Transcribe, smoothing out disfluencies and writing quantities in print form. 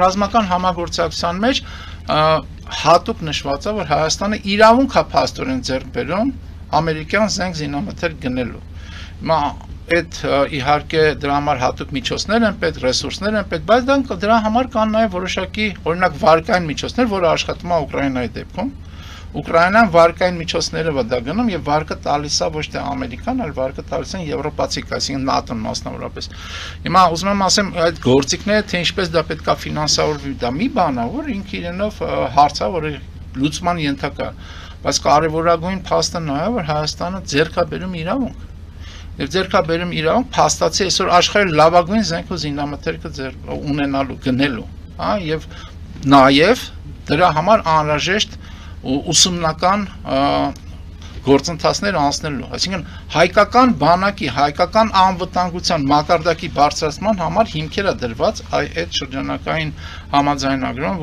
Ռազմական համագործակցության մեջ հատուկ նշված է, որ Հայաստանը իրավունք է փաստորեն ձեռք բերում ամերիկյան զենք զինամթերք գնելու։ Հիմա այդ իհարկե դրա համար հատուկ միջոցներ են պետք, ռեսուրսներ են պետք, բայց դրա համար կան նաև որոշակի, օրինակ վարկային միջոցներ, որը աշխատում է Ուկրաինայի դեպքում։ Ուկրաինան վարկային միջոցները դա գնում եւ վարկը տալիս է ոչ թե ամերիկան, այլ վարկը տալիս են եվրոպացիք, այսինքն ՆԱՏՕ-ն մասնավորապես։ Հիմա ուզում եմ ասեմ, այդ գործիքները թե ինչպես դա պետք է ֆինանսավորվի, դա մի բան է, որ ինքը իրենով հարց է, որը լուծման ենթակա է, բայց կարևորագույն փաստը նա է, որ Հայաստանը ձեռք է բերում իրավունք։ Եվ ձեռք է բերում իրավունք փաստացի այսօր աշխարհի լավագույն զենք ու զինամթերքը ունենալու, գնելու, հա, եւ նաեւ դրա համար անհրաժեշտ ուսումնական գործընթացներ անցնելու, այսինքն հայկական բանակի, հայկական անվտանգության մակարդակի բարձրացման համար հիմքեր է դրված այդ շրջանակային համաձայնագրում,